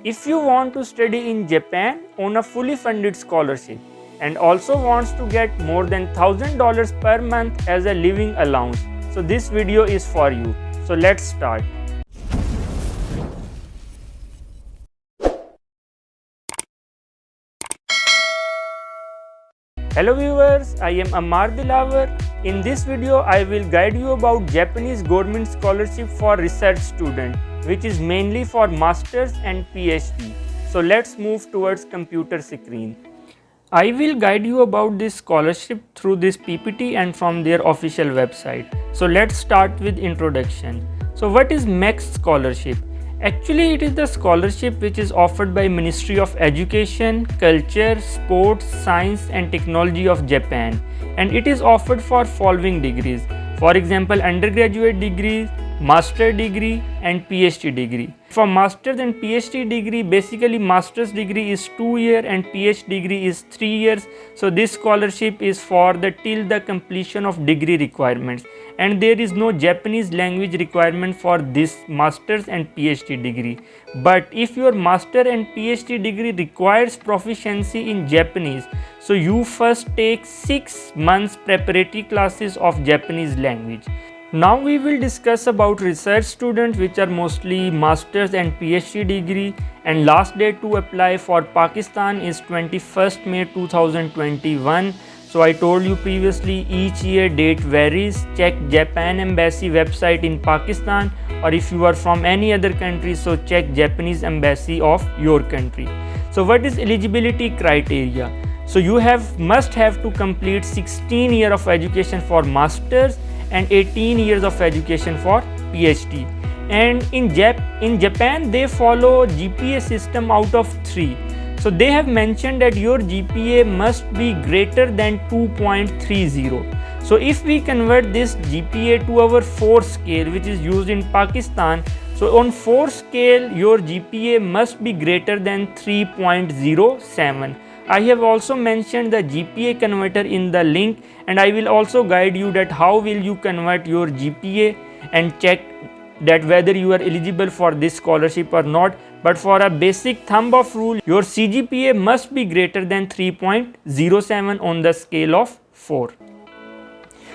If you want to study in Japan on a fully funded scholarship and also wants to get more than $1,000 per month as a living allowance, so this video is for you. So let's start. Hello viewers, I am Ammar Dilawar. In this video, I will guide you about Japanese government scholarship for research student, which is mainly for masters and PhD. So let's move towards computer screen. I will guide you about this scholarship through this PPT and from their official website. So let's start with introduction. So what is MEX scholarship? Actually, it is the scholarship which is offered by Ministry of Education, Culture, Sports, Science and Technology of Japan, and it is offered for following degrees. For example, undergraduate degree, master degree and PhD degree. For masters and PhD degree, basically master's degree is 2 years and PhD degree is 3 years. So this scholarship is for the till the completion of degree requirements, and there is no Japanese language requirement for this master's and PhD degree. But if your master and PhD degree requires proficiency in Japanese, so you first take 6 months preparatory classes of Japanese language. Now we will discuss about research students, which are mostly masters and PhD degree, and last date to apply for Pakistan is 21st May 2021. So I told you previously, each year date varies. Check Japan Embassy website in Pakistan, or if you are from any other country, so check Japanese Embassy of your country. So what is eligibility criteria? So you must have to complete 16 years of education for masters and 18 years of education for PhD. And in Japan they follow GPA system out of 3. So they have mentioned that your GPA must be greater than 2.30. So if we convert this GPA to our 4 scale, which is used in Pakistan, so on 4 scale your GPA must be greater than 3.07. I have also mentioned the GPA converter in the link, and I will also guide you that how will you convert your GPA and check that whether you are eligible for this scholarship or not. But for a basic thumb of rule, your CGPA must be greater than 3.07 on the scale of 4.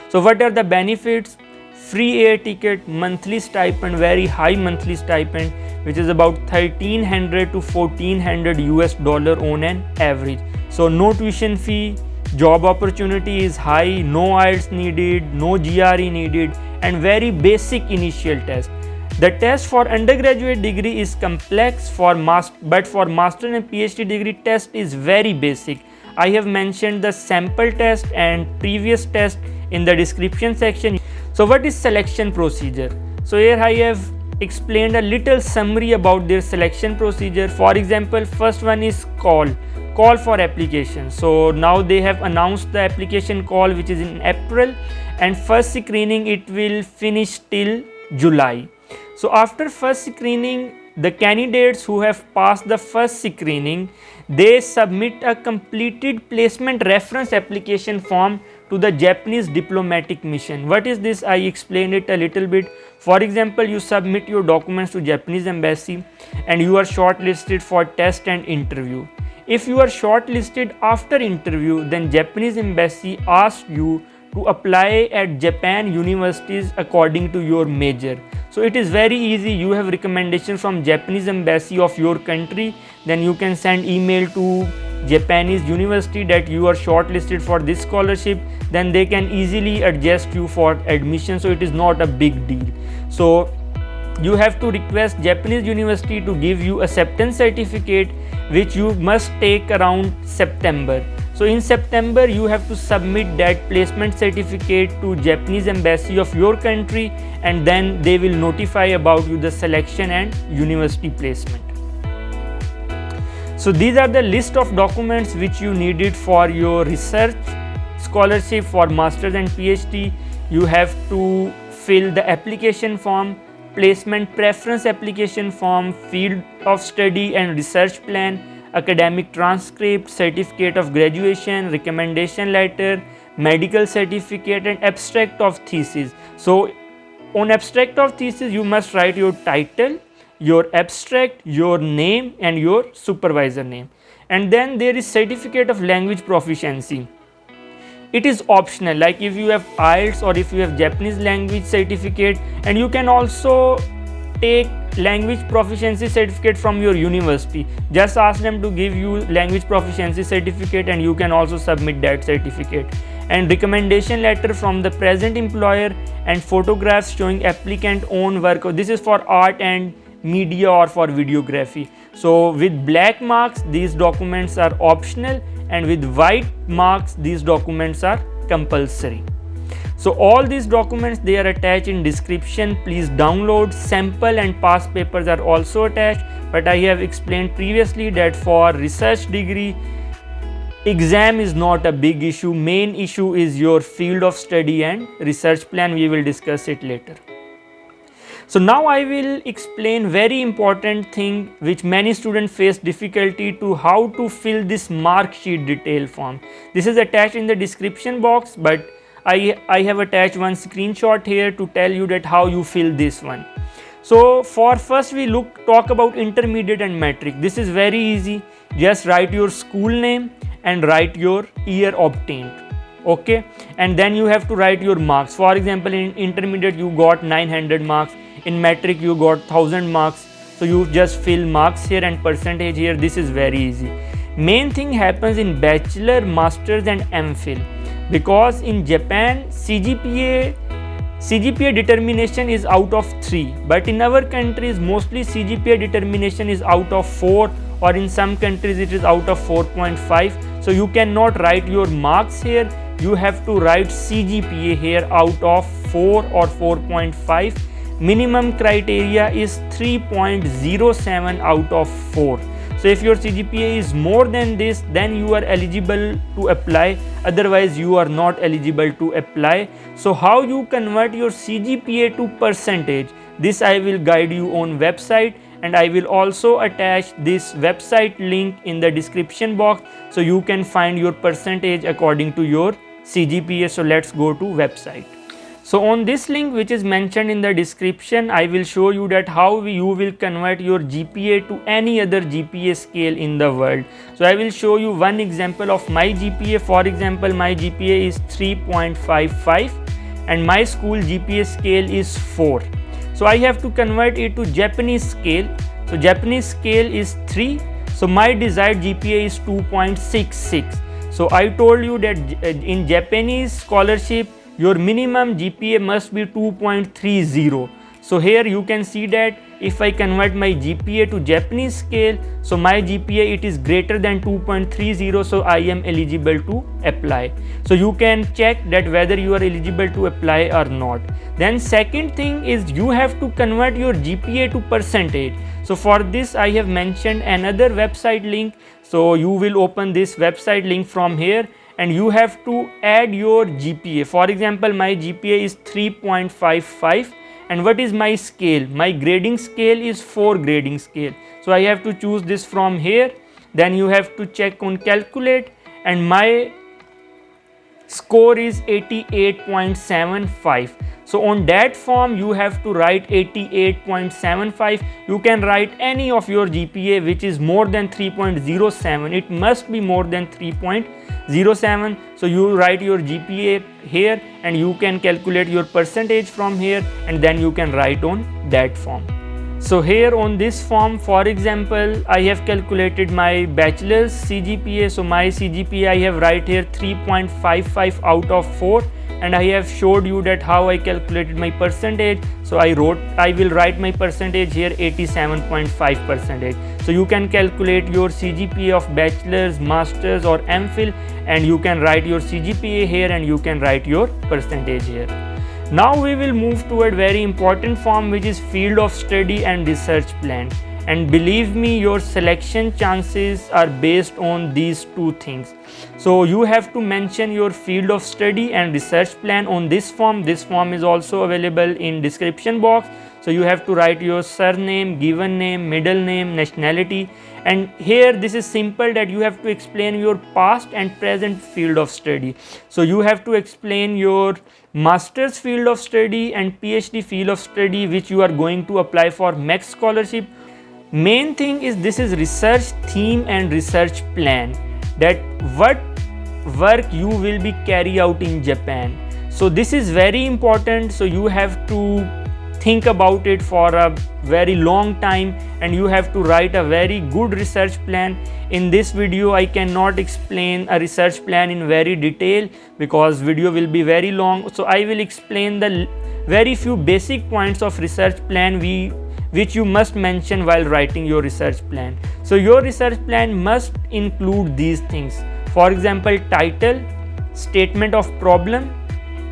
So what are the benefits? Free air ticket, monthly stipend, very high monthly stipend, which is about $1,300 to $1,400 on an average. So no tuition fee, job opportunity is high, no IELTS needed, no GRE needed, and very basic initial test. The test for undergraduate degree is complex, but for master and PhD degree test is very basic. I have mentioned the sample test and previous test in the description section. So what is selection procedure? So here I have explained a little summary about their selection procedure. For example, first one is call for application. So now they have announced the application call, which is in April, and first screening it will finish till July. So after first screening, the candidates who have passed the first screening, they submit a completed placement reference application form to the Japanese diplomatic mission. What is this? I explained it a little bit. For example, you submit your documents to Japanese embassy and you are shortlisted for test and interview. If you are shortlisted after interview, then Japanese embassy asks you to apply at Japan universities according to your major. So it is very easy. You have recommendation from Japanese embassy of your country, then you can send email to Japanese university that you are shortlisted for this scholarship, then they can easily adjust you for admission. So it is not a big deal. So you have to request Japanese university to give you acceptance certificate, which you must take around September. So in September you have to submit that placement certificate to Japanese embassy of your country, and then they will notify about you the selection and university placement. So these are the list of documents which you needed for your research scholarship for masters and PhD. You have to fill the application form, placement preference application form, field of study and research plan, academic transcript, certificate of graduation, recommendation letter, medical certificate, and abstract of thesis. So on abstract of thesis you must write your title, your abstract, your name and your supervisor name. And then there is certificate of language proficiency. It is optional, like if you have IELTS or if you have Japanese language certificate, and you can also take language proficiency certificate from your university. Just ask them to give you language proficiency certificate and you can also submit that certificate. And recommendation letter from the present employer and photographs showing applicant own work. This is for art and media or for videography. So with black marks these documents are optional, and with white marks these documents are compulsory. So all these documents, they are attached in description. Please download. Sample and past papers are also attached, but I have explained previously that for research degree exam is not a big issue. Main issue is your field of study and research plan. We will discuss it later. So now I will explain very important thing which many students face difficulty to, how to fill this mark sheet detail form. This is attached in the description box, but I have attached one screenshot here to tell you that how you fill this one. So for first we talk about intermediate and metric. This is very easy. Just write your school name and write your year obtained. Okay, and then you have to write your marks. For example, in intermediate you got 900 marks, in metric you got 1000 marks. So you just fill marks here and percentage here. This is very easy. Main thing happens in bachelor, masters and MPhil, because in Japan CGPA determination is out of 3, but in our countries mostly CGPA determination is out of 4, or in some countries it is out of 4.5. So you cannot write your marks here, you have to write CGPA here out of 4 or 4.5. Minimum criteria is 3.07 out of 4. So if your CGPA is more than this, then you are eligible to apply, otherwise you are not eligible to apply. So how you convert your CGPA to percentage, this I will guide you on website, and I will also attach this website link in the description box so you can find your percentage according to your CGPA. So let's go to website. So on this link which is mentioned in the description, I will show you that how you will convert your GPA to any other GPA scale in the world. So I will show you one example of my GPA. For example, my GPA is 3.55 and my school GPA scale is 4. So I have to convert it to Japanese scale. So Japanese scale is 3. So my desired GPA is 2.66. So I told you that in Japanese scholarship your minimum GPA must be 2.30. So here you can see that if I convert my GPA to Japanese scale, so my GPA it is greater than 2.30, so I am eligible to apply. So you can check that whether you are eligible to apply or not. Then second thing is you have to convert your GPA to percentage. So for this I have mentioned another website link. So you will open this website link from here, and you have to add your GPA. For example, my GPA is 3.55, and what is my scale? My grading scale is 4 grading scale. So I have to choose this from here. Then you have to check on calculate, and my score is 88.75. So on that form you have to write 88.75. You can write any of your GPA which is more than 3.07. It must be more than 3.07. So you write your GPA here and you can calculate your percentage from here, and then you can write on that form. So here on this form, for example, I have calculated my bachelor's CGPA. So my CGPA I have write here 3.55 out of 4, and I have showed you that how I calculated my percentage. So I will write my percentage here 87.5 percentage. So you can calculate your CGPA of bachelor's, master's or MPhil, and you can write your CGPA here and you can write your percentage here. Now we will move toward very important form, which is field of study and research plan. And believe me, your selection chances are based on these two things. So you have to mention your field of study and research plan on this form. This form is also available in description box. So you have to write your surname, given name, middle name, nationality, and here this is simple that you have to explain your past and present field of study. So you have to explain your master's field of study and PhD field of study which you are going to apply for Max scholarship. Main thing is this is research theme and research plan, that what work you will be carry out in Japan. So this is very important, so you have to think about it for a very long time and you have to write a very good research plan. In this video I cannot explain a research plan in very detail because video will be very long, so I will explain the very few basic points of research plan which you must mention while writing your research plan. So your research plan must include these things. For example, title, statement of problem,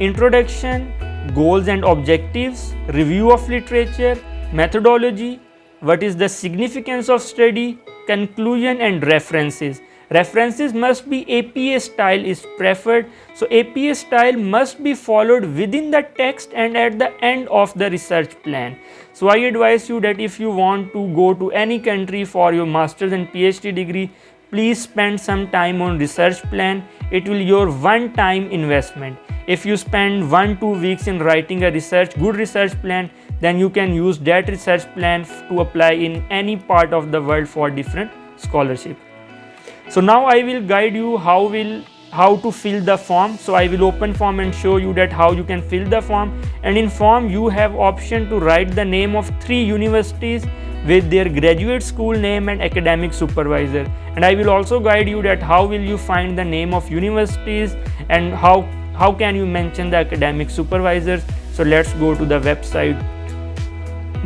introduction, goals and objectives, review of literature, methodology, what is the significance of study, conclusion and references. References must be APA style is preferred. So APA style must be followed within the text and at the end of the research plan. So I advise you that if you want to go to any country for your master's and PhD degree, please spend some time on research plan. It will your one time investment. If you spend 1-2 weeks in writing a good research plan, then you can use that research plan to apply in any part of the world for different scholarship. So now I will guide you how to fill the form. So I will open form and show you that how you can fill the form, and in form you have option to write the name of 3 universities with their graduate school name and academic supervisor, and I will also guide you that how will you find the name of universities and how can you mention the academic supervisors. So let's go to the website.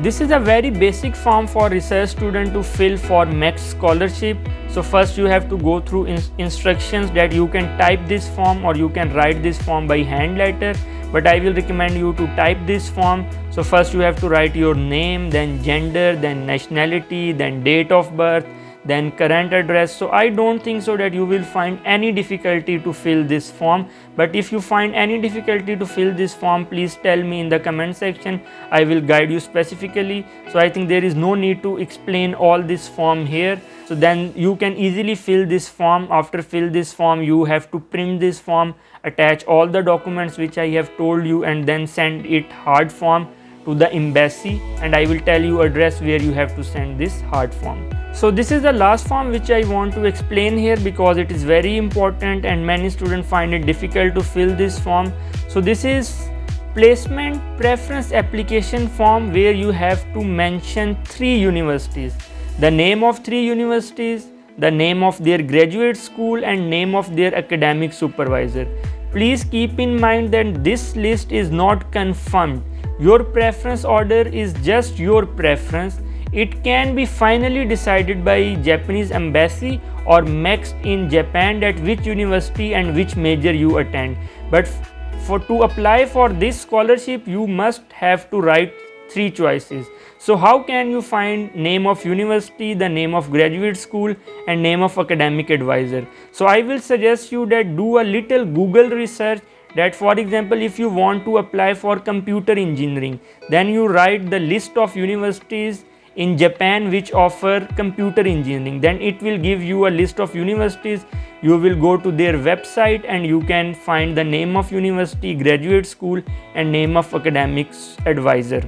This is a very basic form for research student to fill for Max scholarship. So first you have to go through instructions that you can type this form or you can write this form by hand letter, but I will recommend you to type this form. So first you have to write your name, then gender, then nationality, then date of birth, then current address. So I don't think so that you will find any difficulty to fill this form, but if you find any difficulty to fill this form, please tell me in the comment section. I will guide you specifically. So I think there is no need to explain all this form here. So then you can easily fill this form. After fill this form, you have to print this form, attach all the documents which I have told you, and then send it hard form to the embassy, and I will tell you address where you have to send this hard form. So this is the last form which I want to explain here because it is very important and many students find it difficult to fill this form. So this is placement preference application form where you have to mention 3 universities, the name of 3 universities, the name of their graduate school and name of their academic supervisor. Please keep in mind that this list is not confirmed. Your preference order is just your preference. It can be finally decided by Japanese embassy or Max in Japan that which university and which major you attend. But to apply for this scholarship, you must have to write 3 choices. So how can you find name of university, the name of graduate school and name of academic advisor? So I will suggest you that do a little Google research, that for example if you want to apply for computer engineering, then you write the list of universities in Japan which offer computer engineering, then it will give you a list of universities. You will go to their website and you can find the name of university, graduate school and name of academics advisor.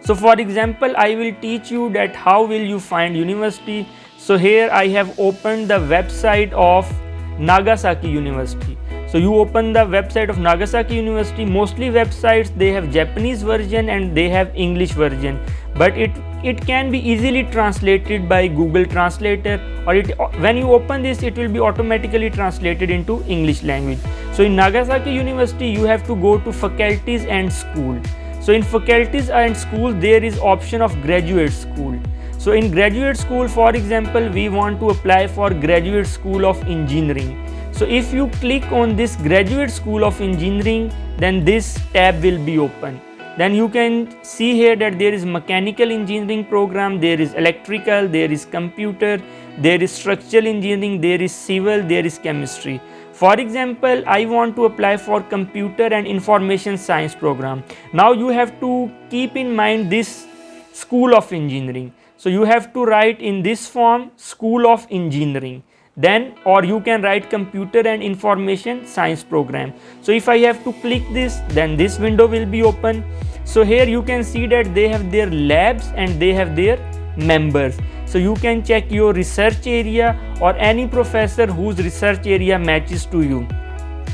So for example, I will teach you that how will you find university. So here I have opened the website of Nagasaki University. So you open the website of Nagasaki University. Mostly websites they have Japanese version and they have English version, but it can be easily translated by Google Translator, or when you open this it will be automatically translated into English language. So in Nagasaki University you have to go to faculties and school. So in faculties and schools there is option of graduate school. So in graduate school, for example, we want to apply for graduate school of engineering. So if you click on this graduate school of engineering, then this tab will be open. Then you can see here that there is mechanical engineering program, there is electrical, there is computer, there is structural engineering, there is civil, there is chemistry. For example, I want to apply for computer and information science program. Now you have to keep in mind this School of Engineering. So you have to write in this form School of Engineering, then, or you can write computer and information science program. So if I have to click this, then this window will be open. So here you can see that they have their labs and they have their members. So you can check your research area or any professor whose research area matches to you.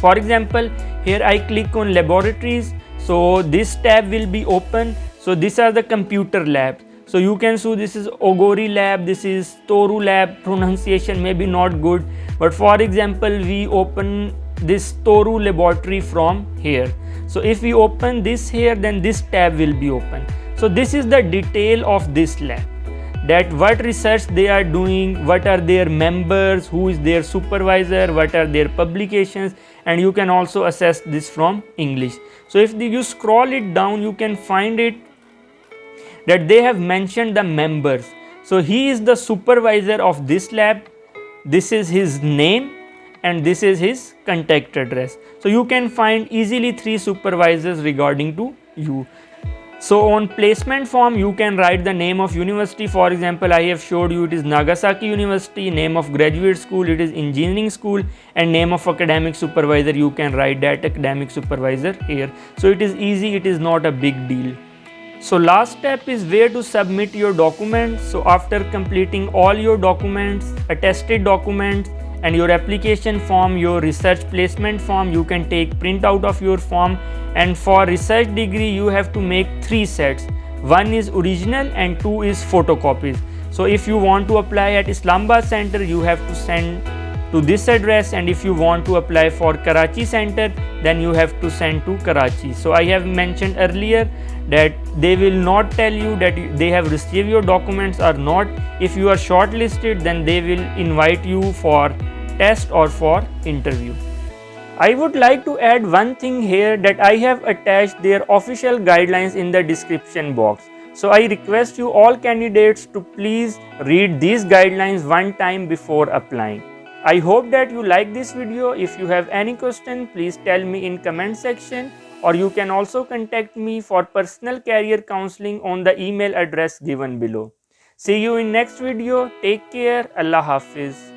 For example, here I click on laboratories, so this tab will be open. So these are the computer labs. So you can see this is Ogori lab, this is Toru lab. Pronunciation may be not good, but for example we open this Toru laboratory from here. So if we open this here, then this tab will be open. So this is the detail of this lab, that what research they are doing, what are their members, who is their supervisor, what are their publications, and you can also access this from English. So if you scroll it down, you can find it that they have mentioned the members. So he is the supervisor of this lab, this is his name, and this is his contact address. So you can find easily 3 supervisors regarding to you. So on placement form you can write the name of university. For example, I have showed you it is Nagasaki University, name of graduate school it is engineering school, and name of academic supervisor you can write that academic supervisor here. So it is easy, it is not a big deal. So last step is where to submit your documents. So after completing all your documents, attested documents, and your application form, your research placement form, you can take print out of your form. And for research degree you have to make 3 sets. One is original and 2 is photocopies. So if you want to apply at Islamabad center, you have to send to this address, and if you want to apply for Karachi center, then you have to send to Karachi. So I have mentioned earlier that they will not tell you that they have received your documents or not. If you are shortlisted, then they will invite you for test or for interview. I would like to add one thing here, that I have attached their official guidelines in the description box. So I request you all candidates to please read these guidelines one time before applying. I hope that you like this video. If you have any question, please tell me in comment section, or you can also contact me for personal career counseling on the email address given below. See you in next video. Take care. Allah Hafiz.